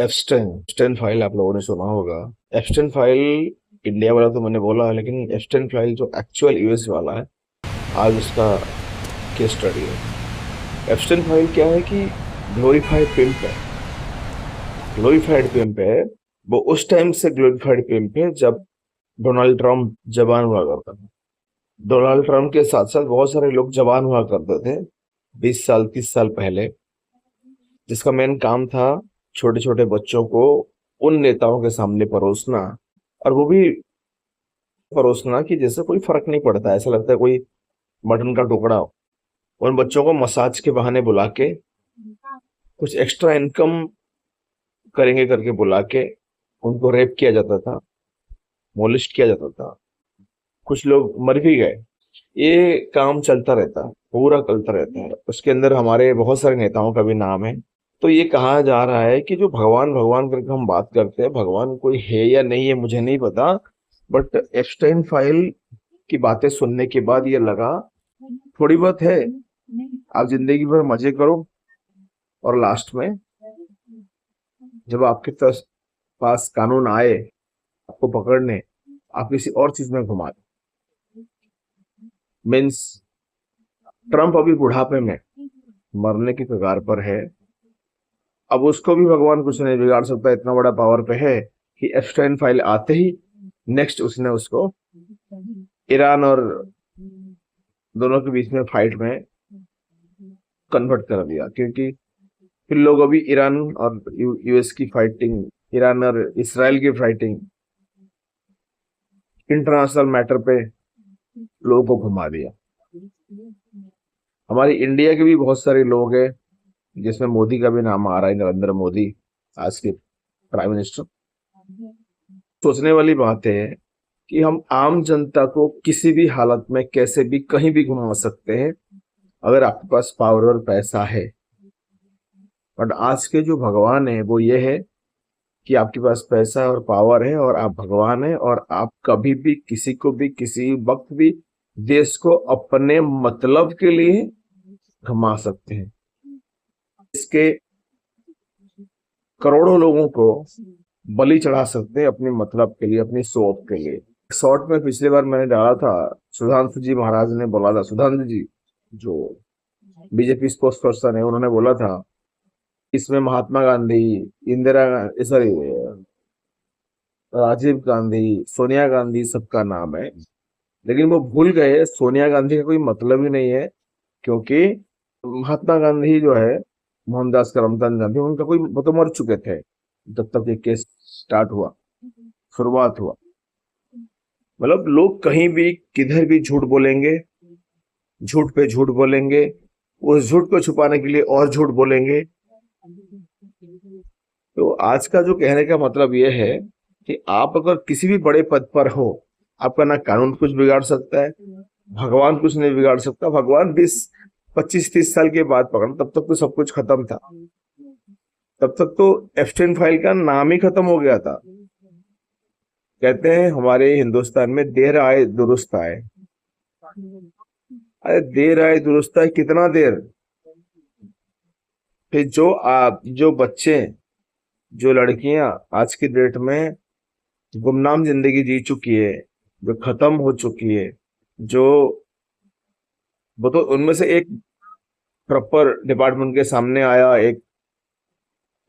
एप्स्टेन file आप लोगों ने सुना होगा। एप्स्टेन फाइल इंडिया वाला तो मैंने बोला है, लेकिन एप्स्टेन फाइल जो एक्चुअल यूएस वाला है, आज उसका केस स्टडी है। एप्स्टेन फाइल क्या है कि ग्लोरीफाइड पिम्प है। ग्लोरीफाइड पिम्प है वो उस टाइम से ग्लोरीफाइड पिम्प है जब डोनाल्ड ट्रम्प जवान हुआ करता था। डोनाल्ड ट्रम्प के साथ साथ बहुत सारे लोग जवान हुआ करते थे 20 साल 30 साल पहले, जिसका मेन काम था छोटे छोटे बच्चों को उन नेताओं के सामने परोसना। और वो भी परोसना कि जैसे कोई फर्क नहीं पड़ता, ऐसा लगता है कोई मटन का टुकड़ा हो। उन बच्चों को मसाज के बहाने बुला के कुछ एक्स्ट्रा इनकम करेंगे करके बुला के उनको रेप किया जाता था, मोलिस्ट किया जाता था। कुछ लोग मर भी गए। ये काम चलता रहता है, पूरा चलता रहता है। उसके अंदर हमारे बहुत सारे नेताओं का भी नाम है। तो ये कहा जा रहा है कि जो भगवान भगवान करके हम बात करते हैं, भगवान कोई है या नहीं है मुझे नहीं पता, बट एप्स्टाइन फाइल की बातें सुनने के बाद ये लगा थोड़ी बहुत है। आप जिंदगी भर मजे करो और लास्ट में जब आपके पास कानून आए आपको पकड़ने, आप किसी और चीज में घुमा दे। मीन्स ट्रम्प अभी बुढ़ापे में मरने की कगार पर है। अब उसको भी भगवान कुछ नहीं बिगाड़ सकता, इतना बड़ा पावर पे है कि एप्स्टाइन फाइल आते ही नेक्स्ट उसने उसको ईरान और दोनों के बीच में फाइट में कन्वर्ट कर दिया। क्योंकि फिर लोग अभी ईरान और यूएस की फाइटिंग, ईरान और इसराइल की फाइटिंग इंटरनेशनल मैटर पे लोगों को घुमा दिया। हमारी इंडिया के भी बहुत सारे लोग हैं जिसमें मोदी का भी नाम आ रहा है, नरेंद्र मोदी आज के प्राइम मिनिस्टर। सोचने वाली बात है कि हम आम जनता को किसी भी हालत में कैसे भी कहीं भी घुमा सकते हैं अगर आपके पास पावर और पैसा है। बट आज के जो भगवान है वो ये है कि आपके पास पैसा और पावर है और आप भगवान है और आप कभी भी किसी को भी किसी वक्त भी देश को अपने मतलब के लिए घुमा सकते हैं। इसके करोड़ों लोगों को बलि चढ़ा सकते हैं अपने मतलब के लिए, अपनी सोच के लिए। शॉर्ट में पिछली बार मैंने डाला था, सुधांशु जी महाराज ने बोला था, सुधांशु जी जो बीजेपी स्पोक्स पर्सन है, उन्होंने बोला था इसमें महात्मा गांधी, इंदिरा सॉरी राजीव गांधी, सोनिया गांधी सबका नाम है। लेकिन वो भूल गए सोनिया गांधी का कोई मतलब ही नहीं है, क्योंकि महात्मा गांधी जो है, मोहनदास करमचंद गांधी, उनका कोई, वो तो मर चुके थे जब तक ये केस स्टार्ट हुआ, शुरुआत हुआ। मतलब लोग कहीं भी किधर भी झूठ बोलेंगे, झूठ पे झूठ बोलेंगे, उस झूठ को छुपाने के लिए और झूठ बोलेंगे। तो आज का जो कहने का मतलब ये है कि आप अगर किसी भी बड़े पद पर हो, आपका ना कानून कुछ बिगाड़ सकता है, भगवान कुछ नहीं बिगाड़ सकता। भगवान 20 25 30 साल के बाद पकड़ा, तब तक तो सब कुछ खत्म था। तब तक तो एप्स्टाइन फाइल का नाम ही खत्म हो गया था। कहते हैं हमारे हिंदुस्तान में देर आए दुरुस्त आए। अरे देर आए दुरुस्त आए कितना देर? फिर जो बच्चे, जो लड़कियां आज की डेट में गुमनाम जिंदगी जी चुकी है, जो खत्म हो चुकी है, जो वो तो उनमें से एक प्रॉपर डिपार्टमेंट के सामने आया, एक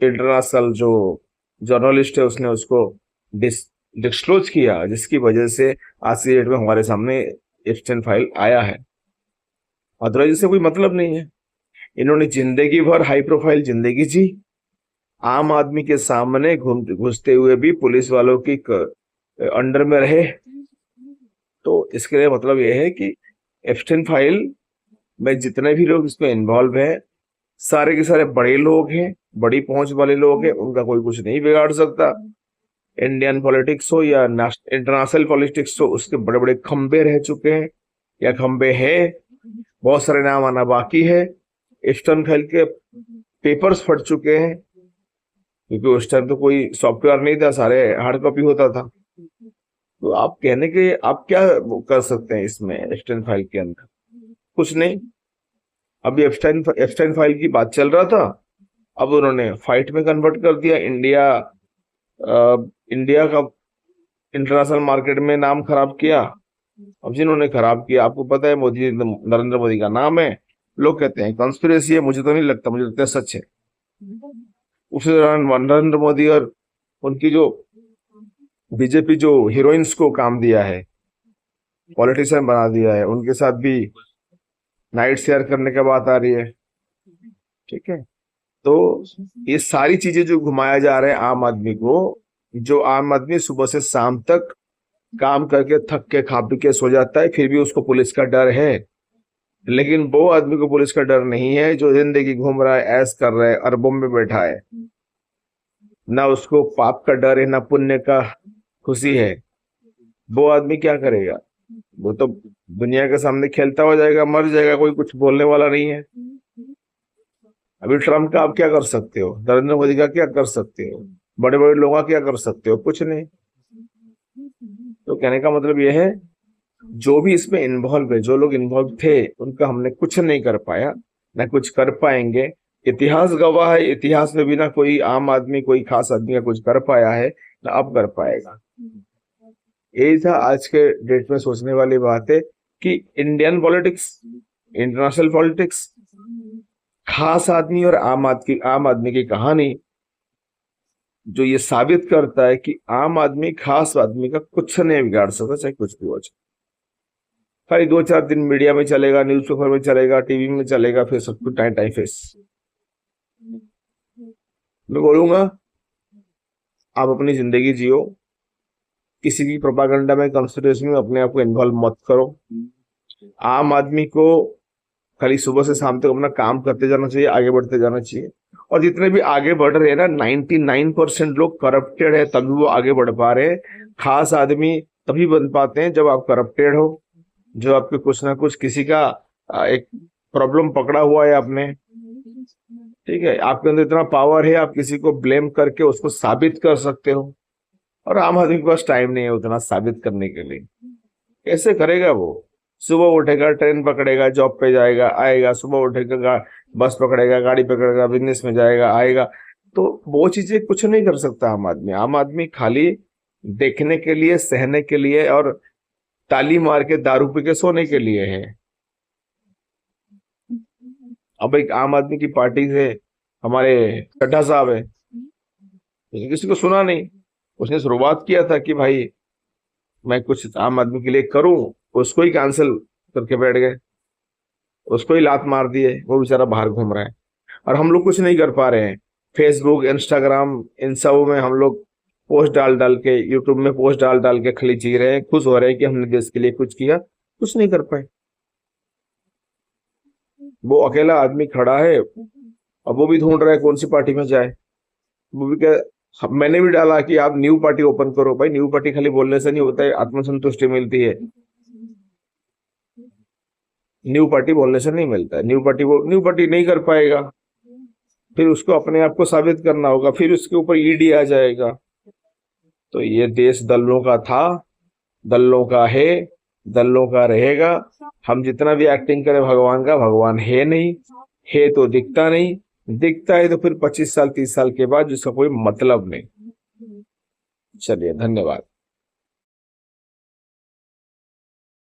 इंटरनेशनल जो जर्नलिस्ट है उसने उसको डिस्क्लोज किया, जिसकी वजह से आज की डेट में हमारे सामने एप्स्टाइन फाइल आया है। अदरवाइज इससे कोई मतलब नहीं है। इन्होंने जिंदगी भर हाई प्रोफाइल जिंदगी जी, आम आदमी के सामने घुसते हुए भी पुलिस वालों की अंडर में रहे। तो इसके लिए मतलब यह है कि एप्स्टाइन फाइल में जितने भी लोग इसमें इन्वॉल्व हैं, सारे के सारे बड़े लोग हैं, बड़ी पहुंच वाले लोग हैं, उनका कोई कुछ नहीं बिगाड़ सकता। इंडियन पॉलिटिक्स हो या इंटरनेशनल पॉलिटिक्स हो, उसके बड़े बड़े खंबे रह चुके हैं या खंबे हैं, बहुत सारे नाम आना बाकी है। एप्स्टाइन फाइल के पेपर्स फट चुके हैं, क्योंकि उस टाइम तो कोई सॉफ्टवेयर नहीं था, सारे हार्ड कॉपी होता था। तो आप कहने के आप क्या कर सकते हैं इसमें एप्स्टाइन फाइल के अंदर? कुछ नहीं। अभी एप्स्टाइन फाइल की बात चल रहा था, अब उन्होंने फाइट में कन्वर्ट कर दिया। इंडिया का इंटरनेशनल मार्केट में नाम खराब किया। अब जिन्होंने खराब किया, आपको पता है मोदी, नरेंद्र मोदी का नाम है, लोग कहते हैं कंस्पिरेसी है, मुझे तो नहीं लगता, मुझे लगता है सच है। उसी दौरान नरेंद्र मोदी और उनकी जो बीजेपी जो हीरोइंस को काम दिया है, पॉलिटिशियन बना दिया है, उनके साथ भी नाइट शेयर करने की बात आ रही है। ठीक है, तो ये सारी चीजें जो घुमाया जा रहा है आम आदमी को, जो आम आदमी सुबह से शाम तक काम करके थक के खा पी के सो जाता है, फिर भी उसको पुलिस का डर है। लेकिन वो आदमी को पुलिस का डर नहीं है जो जिंदगी घूम रहा है, ऐश कर रहा है, अरबों में बैठा है। ना उसको पाप का डर है, ना पुण्य का खुशी है। वो आदमी क्या करेगा? वो तो दुनिया के सामने खेलता हो जाएगा, मर जाएगा, कोई कुछ बोलने वाला नहीं है। अभी ट्रम्प का आप क्या कर सकते हो? नरेंद्र मोदी का क्या कर सकते हो? बड़े बड़े लोगों का क्या कर सकते हो? कुछ नहीं। तो कहने का मतलब यह है, जो भी इसमें इन्वॉल्व है, जो लोग इन्वॉल्व थे, उनका हमने कुछ नहीं कर पाया, ना कुछ कर पाएंगे। इतिहास गवाह है, इतिहास में भी ना कोई आम आदमी, कोई खास आदमी का कुछ कर पाया है, ना अब कर पाएगा। यही था आज के डेट में सोचने वाली बात है कि इंडियन पॉलिटिक्स, इंटरनेशनल पॉलिटिक्स, खास आदमी और आम आदमी की कहानी जो ये साबित करता है कि आम आदमी खास आदमी का कुछ नहीं बिगाड़ सकता, चाहे कुछ भी हो जाए। खाली 2-4 दिन मीडिया में चलेगा, न्यूज़पेपर में चलेगा, टीवी में चलेगा, फिर सब कुछ टाइम फेस। मैं बोलूंगा, आप अपनी जिंदगी जियो, किसी की प्रोपागेंडा में, कंस्पिरेसी में अपने आप को इन्वॉल्व मत करो। आम आदमी को खाली सुबह से शाम तक अपना काम करते जाना चाहिए, आगे बढ़ते जाना चाहिए। और जितने भी आगे बढ़ रहे हैं ना, 99% लोग करप्टेड है, तभी वो आगे बढ़ पा रहे हैं। खास आदमी तभी बन पाते हैं जब आप करप्टेड हो, जो आपके कुछ ना कुछ किसी का एक प्रॉब्लम पकड़ा हुआ है आपने। ठीक है, आपके अंदर इतना पावर है, आप किसी को ब्लेम करके उसको साबित कर सकते हो। और आम आदमी के पास टाइम नहीं है उतना साबित करने के लिए। कैसे करेगा वो? सुबह उठेगा, ट्रेन पकड़ेगा, जॉब पे जाएगा, आएगा, सुबह उठेगा, बस पकड़ेगा, गाड़ी पकड़ेगा, बिजनेस में जाएगा, आएगा। तो वो चीजें कुछ नहीं कर सकता आम आदमी। आम आदमी खाली देखने के लिए, सहने के लिए और ताली मार के दारू पी के सोने के लिए है। अब एक आम आदमी की पार्टी से हमारे चड्ढा साहब है, उसने किसी को सुना नहीं। उसने शुरुआत किया था कि भाई मैं कुछ आम आदमी के लिए करूं, उसको ही कैंसिल करके बैठ गए, उसको ही लात मार दिए, वो बेचारा बाहर घूम रहा है। और हम लोग कुछ नहीं कर पा रहे हैं। फेसबुक, इंस्टाग्राम, इन सब में हम लोग पोस्ट डाल डाल के, यूट्यूब में पोस्ट डाल डाल के खाली जी रहे हैं, खुश हो रहे हैं कि हमने देश के लिए कुछ किया। कुछ नहीं कर पाए। वो अकेला आदमी खड़ा है, अब वो भी ढूंढ रहा है कौन सी पार्टी में जाए। वो भी क्या, मैंने भी डाला कि आप न्यू पार्टी ओपन करो। भाई न्यू पार्टी खाली बोलने से नहीं होता है, आत्मसंतुष्टि मिलती है। न्यू पार्टी बोलने से नहीं मिलता है। न्यू पार्टी नहीं कर पाएगा, फिर उसको अपने आप को साबित करना होगा, फिर उसके ऊपर ईडी आ जाएगा। तो ये देश दलों का था, दलों का है, दलों का रहेगा। हम जितना भी एक्टिंग करें भगवान का, भगवान है नहीं, है तो दिखता नहीं, दिखता है तो फिर 25 साल 30 साल के बाद जिसका कोई मतलब नहीं। चलिए, धन्यवाद।